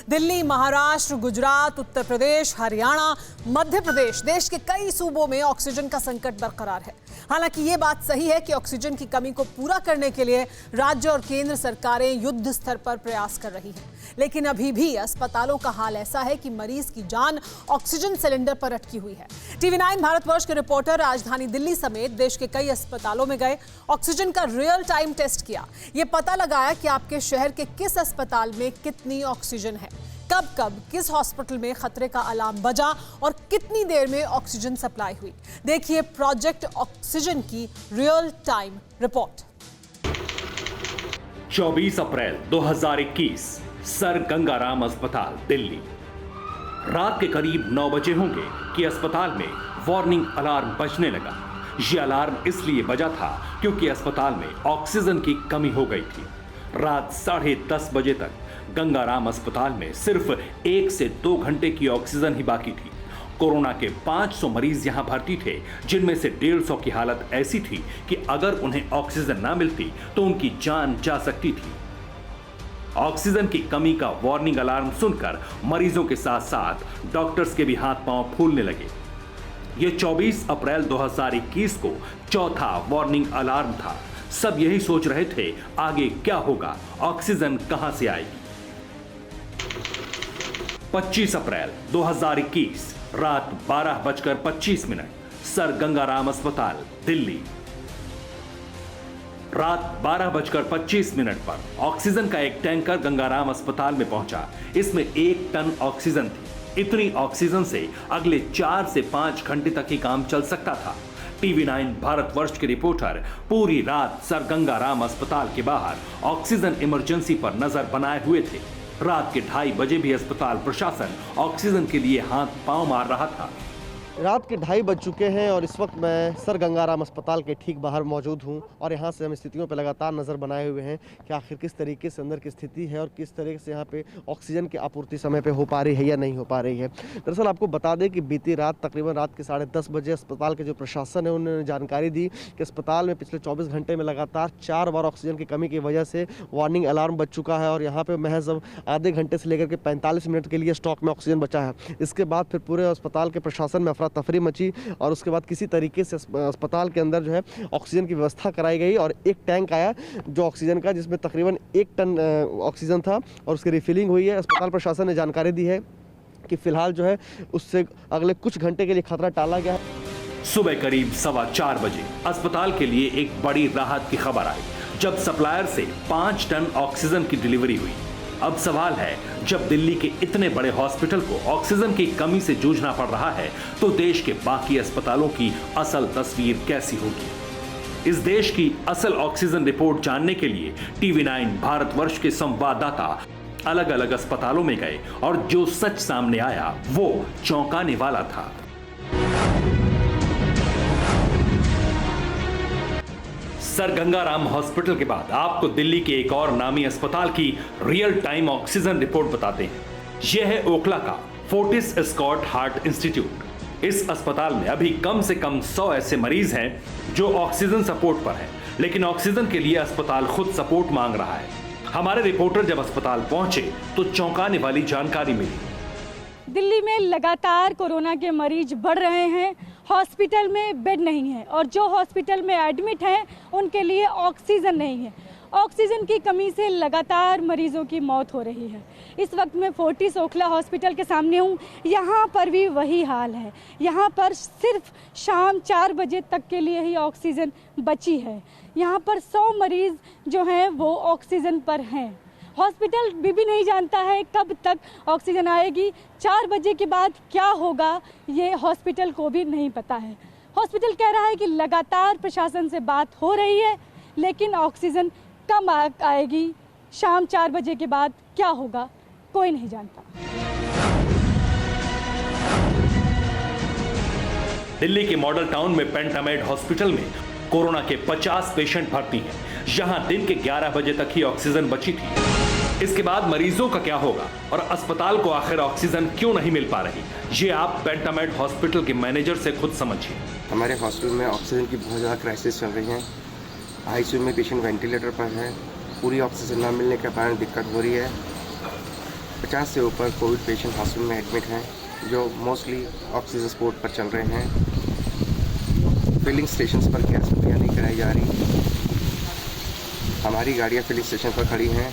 दिल्ली, महाराष्ट्र, गुजरात, उत्तर प्रदेश, हरियाणा, मध्य प्रदेश, देश के कई सूबों में ऑक्सीजन का संकट बरकरार है। हालांकि ये बात सही है कि ऑक्सीजन की कमी को पूरा करने के लिए राज्य और केंद्र सरकारें युद्ध स्तर पर प्रयास कर रही हैं। लेकिन अभी भी अस्पतालों का हाल ऐसा है कि मरीज की जान ऑक्सीजन सिलेंडर पर अटकी हुई है। टीवी 9 भारतवर्ष के रिपोर्टर राजधानी दिल्ली समेत देश के कई अस्पतालों में गए, ऑक्सीजन का रियल टाइम टेस्ट किया। ये पता लगाया कि आपके शहर के किस अस्पताल में कितनी ऑक्सीजन है, कब कब किस हॉस्पिटल में खतरे का अलार्म बजा और कितनी देर में ऑक्सीजन सप्लाई हुई। देखिए प्रोजेक्ट ऑक्सीजन की रियल टाइम रिपोर्ट। 24 अप्रैल 2021, सर गंगाराम अस्पताल, दिल्ली। रात के करीब 9 बजे होंगे कि अस्पताल में वार्निंग अलार्म बजने लगा। यह अलार्म इसलिए बजा था क्योंकि अस्पताल में ऑक्सीजन की कमी हो गई थी। रात 10:30 बजे तक गंगाराम अस्पताल में सिर्फ 1 से 2 घंटे की ऑक्सीजन ही बाकी थी। कोरोना के 500 मरीज यहां भर्ती थे, जिनमें से 150 की हालत ऐसी थी कि अगर उन्हें ऑक्सीजन ना मिलती तो उनकी जान जा सकती थी। ऑक्सीजन की कमी का वार्निंग अलार्म सुनकर मरीजों के साथ साथ डॉक्टर्स के भी हाथ पांव फूलने लगे। यह 24 अप्रैल 2021 को चौथा वार्निंग अलार्म था। सब यही सोच रहे थे आगे क्या होगा, ऑक्सीजन कहां से आएगी। 25 अप्रैल 2021 रात 12:25, सर गंगाराम अस्पताल, दिल्ली। रात 12:25 पर ऑक्सीजन का एक टैंकर गंगाराम अस्पताल में पहुंचा। इसमें 1 टन ऑक्सीजन थी। इतनी ऑक्सीजन से अगले 4 से 5 घंटे तक ही काम चल सकता था। टीवी 9 भारतवर्ष के रिपोर्टर पूरी रात सर गंगाराम अस्पताल के बाहर ऑक्सीजन इमरजेंसी पर नजर बनाए हुए थे। रात के 2:30 बजे भी अस्पताल प्रशासन ऑक्सीजन के लिए हाथ पांव मार रहा था। रात के 2:30 बज चुके हैं और इस वक्त मैं सर गंगाराम अस्पताल के ठीक बाहर मौजूद हूं और यहां से हम स्थितियों पर लगातार नज़र बनाए हुए हैं कि आखिर किस तरीके से अंदर की स्थिति है और किस तरीके से यहां पे ऑक्सीजन की आपूर्ति समय पे हो पा रही है या नहीं हो पा रही है। दरअसल आपको बता दें कि बीती रात तकरीबन रात के 10:30 बजे अस्पताल के जो प्रशासन है उन्होंने जानकारी दी कि अस्पताल में पिछले 24 घंटे में लगातार 4 बार ऑक्सीजन की कमी की वजह से वार्निंग अलार्म बज चुका है और यहाँ पर महज अब आधे घंटे से लेकर के 45 मिनट के लिए स्टॉक में ऑक्सीजन बचा है। इसके बाद फिर पूरे अस्पताल के प्रशासन में अफरा तफरी मची और उसके बाद किसी तरीके से अस्पताल के अंदर जो है ऑक्सीजन की व्यवस्था कराई गई और एक टैंक आया जो ऑक्सीजन का, जिसमें तकरीबन 1 टन ऑक्सीजन था और उसकी रिफिलिंग हुई है। अस्पताल प्रशासन ने जानकारी दी है कि फिलहाल जो है उससे अगले कुछ घंटे के लिए खतरा टाला गया है। सुबह करीब 4:15 बजे अस्पताल के लिए एक बड़ी राहत की खबर आई जब सप्लायर से 5 टन ऑक्सीजन की डिलीवरी हुई। अब सवाल है, जब दिल्ली के इतने बड़े हॉस्पिटल को ऑक्सीजन की कमी से जूझना पड़ रहा है तो देश के बाकी अस्पतालों की असल तस्वीर कैसी होगी। इस देश की असल ऑक्सीजन रिपोर्ट जानने के लिए टीवी 9 भारतवर्ष के संवाददाता अलग अलग अस्पतालों में गए और जो सच सामने आया वो चौंकाने वाला था। सर गंगाराम हॉस्पिटल के बाद आपको दिल्ली के एक और नामी अस्पताल की रियल टाइम ऑक्सीजन रिपोर्ट बताते हैं। यह है ओखला का फोर्टिस एस्कॉर्ट हार्ट इंस्टीट्यूट। इस अस्पताल में अभी कम से कम 100 ऐसे मरीज हैं जो ऑक्सीजन सपोर्ट पर हैं, लेकिन ऑक्सीजन के लिए अस्पताल खुद सपोर्ट मांग रहा है। हमारे रिपोर्टर जब अस्पताल पहुंचे तो चौंकाने वाली जानकारी मिली। दिल्ली में लगातार कोरोना के मरीज बढ़ रहे हैं, हॉस्पिटल में बेड नहीं है और जो हॉस्पिटल में एडमिट हैं उनके लिए ऑक्सीजन नहीं है। ऑक्सीजन की कमी से लगातार मरीजों की मौत हो रही है। इस वक्त मैं फोर्टिस ओखला हॉस्पिटल के सामने हूँ। यहाँ पर भी वही हाल है। यहाँ पर सिर्फ शाम 4 बजे तक के लिए ही ऑक्सीजन बची है। यहाँ पर 100 मरीज जो हैं वो ऑक्सीजन पर हैं। हॉस्पिटल भी नहीं जानता है कब तक ऑक्सीजन आएगी, 4 बजे के बाद क्या होगा ये हॉस्पिटल को भी नहीं पता है। हॉस्पिटल कह रहा है कि लगातार प्रशासन से बात हो रही है लेकिन ऑक्सीजन कम आएगी, शाम 4 बजे के बाद क्या होगा कोई नहीं जानता। दिल्ली के मॉडल टाउन में पेंटामेड हॉस्पिटल में कोरोना के 50 पेशेंट भर्ती हैं। यहां दिन के 11 बजे तक ही ऑक्सीजन बची थी। इसके बाद मरीजों का क्या होगा और अस्पताल को आखिर ऑक्सीजन क्यों नहीं मिल पा रही, ये आप पेंटामेड हॉस्पिटल के मैनेजर से खुद समझिए। हमारे हॉस्पिटल में ऑक्सीजन की बहुत ज़्यादा क्राइसिस चल रही है। आईसीयू में पेशेंट वेंटिलेटर पर है, पूरी ऑक्सीजन ना मिलने के कारण दिक्कत हो रही है। 50 से ऊपर कोविड पेशेंट हॉस्पिटल में एडमिट हैं, जो मोस्टली ऑक्सीजन सपोर्ट पर चल रहे हैं। फिलिंग स्टेशंस पर गैस मुहैया नहीं कराई जा रही। हमारी गाड़ियाँ फिलिंग स्टेशन पर खड़ी हैं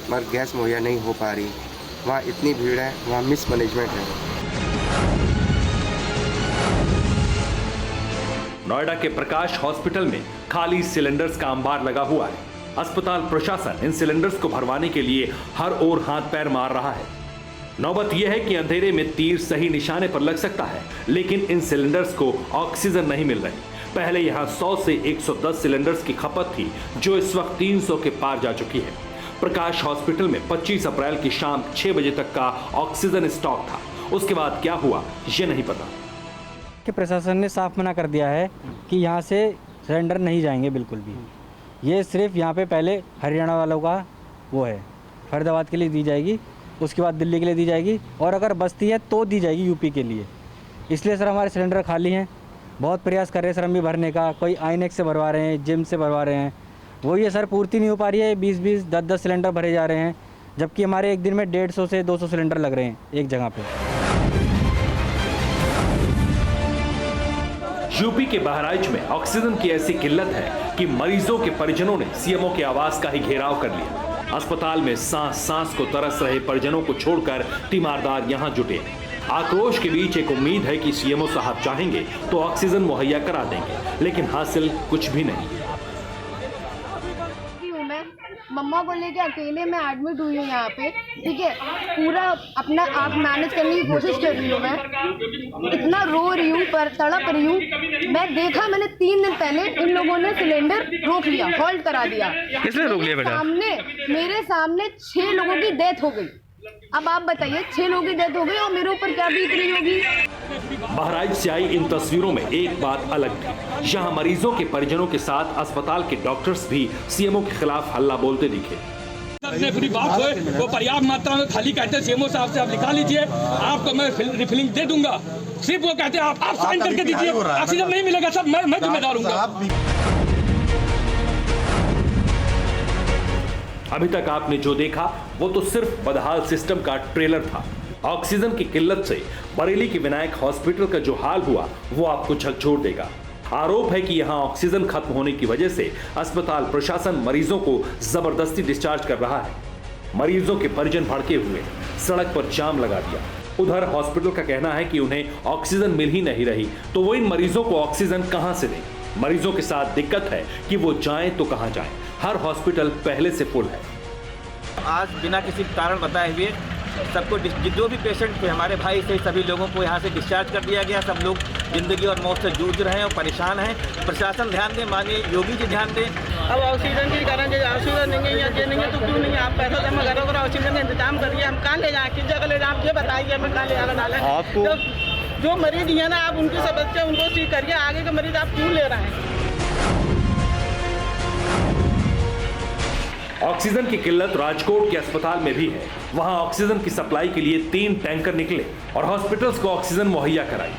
मगर गैस मुहैया नहीं हो पा रही। वहाँ इतनी भीड़ है, वहाँ मिसमैनेजमेंट है। नोएडा के प्रकाश हॉस्पिटल में खाली सिलेंडर्स का अंबार लगा हुआ है। अस्पताल प्रशासन इन सिलेंडर्स को भरवाने के लिए हर ओर हाथ पैर मार रहा है। नौबत यह है कि अंधेरे में तीर सही निशाने पर लग सकता है, लेकिन इन सिलेंडर्स को ऑक्सीजन नहीं मिल रही। पहले यहां 100 से 110 सिलेंडर्स की खपत थी, जो इस वक्त 300 के पार जा चुकी है। प्रकाश हॉस्पिटल में 25 अप्रैल की शाम 6 बजे तक का ऑक्सीजन स्टॉक था। उसके बाद क्या हुआ ये नहीं पता। कि प्रशासन ने साफ मना कर दिया है कि यहाँ से सिलेंडर नहीं जाएंगे बिल्कुल भी। ये सिर्फ यहाँ पे पहले हरियाणा वालों का वो है, फरीदाबाद के लिए दी जाएगी, उसके बाद दिल्ली के लिए दी जाएगी, और अगर बस्ती है तो दी जाएगी यूपी के लिए। इसलिए सर हमारे सिलेंडर खाली हैं। बहुत प्रयास कर रहे हैं सर हम भी भरने का। कोई आईनेक्स से भरवा रहे हैं, जिम से भरवा रहे हैं, वही है सर, पूर्ति नहीं हो पा रही है। 20-20, 10-10 सिलेंडर भरे जा रहे हैं, जबकि हमारे एक दिन में 150 से 200 सिलेंडर लग रहे हैं एक जगह पे। यूपी के बहराइच में ऑक्सीजन की ऐसी किल्लत है कि मरीजों के परिजनों ने सीएमओ के आवास का ही घेराव कर लिया। अस्पताल में सांस सांस को तरस रहे परिजनों को छोड़कर तीमारदार यहां जुटे। आक्रोश के बीच एक उम्मीद है कि सीएमओ साहब चाहेंगे तो ऑक्सीजन मुहैया करा देंगे, लेकिन हासिल कुछ भी नहीं। मम्मा को लेके अकेले मैं एडमिट हुई हूँ यहाँ पे, ठीक है। पूरा अपना आप मैनेज करने की कोशिश कर रही हूँ मैं, इतना रो रही हूँ, पर तड़प रही हूँ। मैंने 3 दिन पहले इन लोगों ने सिलेंडर रोक लिया, हॉल्ट करा दिया। किसने रोक लिया बेटा? मेरे सामने 6 लोगों की डेथ हो गई। अब आप बताइए, 6 लोगों की डेथ हो गई और मेरे ऊपर क्या बीत रही होगी। बहराइच से आई इन तस्वीरों में एक बात अलग थी। यहाँ मरीजों के परिजनों के साथ अस्पताल के डॉक्टर्स भी सीएमओ के खिलाफ हल्ला बोलते दिखे। पूरी बात है वो पर्याप्त मात्रा में खाली कहते हैं सीएमओ साहब से आप लिखा लीजिए, आपको मैं रिफिलिंग दे दूंगा। सिर्फ वो कहते हैं आप साइन करके दीजिए, ऑक्सीजन नहीं मिलेगा सर, मैं जिम्मेदार हूँ। अभी तक आपने जो देखा वो तो सिर्फ बदहाल सिस्टम का ट्रेलर था। ऑक्सीजन की किल्लत से बरेली के विनायक हॉस्पिटल का जो हाल हुआ वो आपको झकझोर देगा। आरोप है कि यहां ऑक्सीजन खत्म होने की वजह से अस्पताल प्रशासन मरीजों को जबरदस्ती डिस्चार्ज कर रहा है। मरीजों के परिजन भड़के हुए सड़क पर जाम लगा दिया। उधर हॉस्पिटल का कहना है कि उन्हें ऑक्सीजन मिल ही नहीं रही, तो वो इन मरीजों को ऑक्सीजन कहां से दें। मरीजों के साथ दिक्कत है कि वो जाएं तो कहां जाएं। हर हॉस्पिटल पहले से फुल है। आज बिना किसी कारण बताए हुए सबको, जो भी पेशेंट थे हमारे भाई से, सभी लोगों को यहाँ से डिस्चार्ज कर दिया गया। सब लोग जिंदगी और मौत से जूझ रहे हैं और परेशान हैं। प्रशासन ध्यान दे, माननीय योगी जी ध्यान दें। अब ऑक्सीजन के कारण ऑक्सीजन नहीं है या ये नहीं है तो क्यों नहीं है? आप पैसा जमा करो और ऑक्सीजन का इंतजाम करिए। हम कहाँ ले जाएँ, किस जगह ले जाएँ, आप ये बताइए, हमें कहाँ ले जाकर डालें। आपको जो मरीज है ना, आप उनकी समस्या उनको ठीक करिए। आगे के मरीज आप क्यों ले रहे हैं? ऑक्सीजन की किल्लत राजकोट के अस्पताल में भी है। वहां ऑक्सीजन की सप्लाई के लिए 3 टैंकर निकले और हॉस्पिटल्स को ऑक्सीजन मुहैया कराई।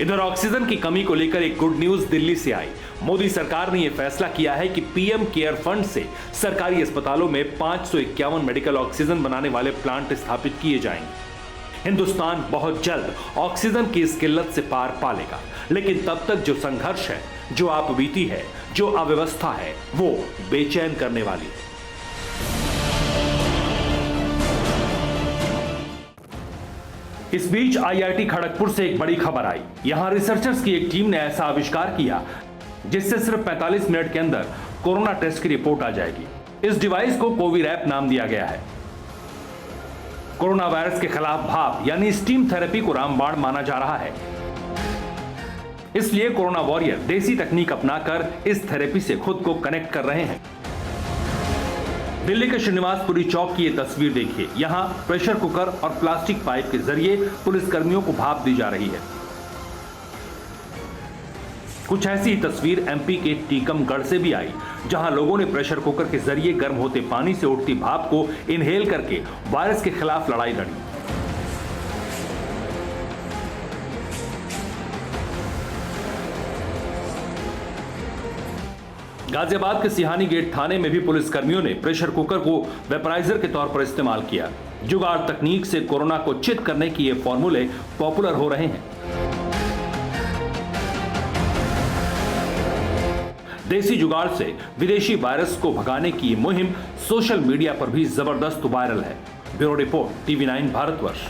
इधर ऑक्सीजन की कमी को लेकर एक गुड न्यूज दिल्ली से आई। मोदी सरकार ने यह फैसला किया है कि पीएम केयर फंड से सरकारी अस्पतालों में 551 मेडिकल ऑक्सीजन बनाने वाले प्लांट स्थापित किए जाएंगे। हिंदुस्तान बहुत जल्द ऑक्सीजन की इस किल्लत से पार पा लेगा, लेकिन तब तक जो संघर्ष है, जो आपबीती है, जो अव्यवस्था है, वो बेचैन करने वाली है। इस बीच आईआईटी खड़गपुर से एक बड़ी खबर आई। यहां रिसर्चर्स की एक टीम ने ऐसा आविष्कार किया जिससे सिर्फ 45 मिनट के अंदर कोरोना टेस्ट की रिपोर्ट आ जाएगी। इस डिवाइस को कोविरैप नाम दिया गया है। कोरोना वायरस के खिलाफ भाप यानी स्टीम थेरेपी को रामबाण माना जा रहा है। इसलिए कोरोना वॉरियर देसी तकनीक अपनाकर इस थेरेपी से खुद को कनेक्ट कर रहे हैं। दिल्ली के श्रीनिवासपुरी चौक की ये तस्वीर देखिए। यहां प्रेशर कुकर और प्लास्टिक पाइप के जरिए पुलिसकर्मियों को भाप दी जा रही है। कुछ ऐसी ही तस्वीर एमपी के टीकमगढ़ से भी आई, जहां लोगों ने प्रेशर कुकर के जरिए गर्म होते पानी से उठती भाप को इनहेल करके वायरस के खिलाफ लड़ाई लड़ी। गाजियाबाद के सिहानी गेट थाने में भी पुलिस कर्मियों ने प्रेशर कुकर को वेपराइजर के तौर पर इस्तेमाल किया। जुगाड़ तकनीक से कोरोना को चित करने की ये फॉर्मूले पॉपुलर हो रहे हैं। देसी जुगाड़ से विदेशी वायरस को भगाने की ये मुहिम सोशल मीडिया पर भी जबरदस्त वायरल है। Bureau report, TV9 Bharatvarsh.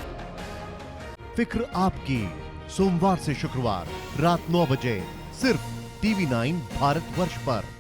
फिक्र आपकी, सोमवार से शुक्रवार रात 9 बजे सिर्फ TV9 भारतवर्ष पर।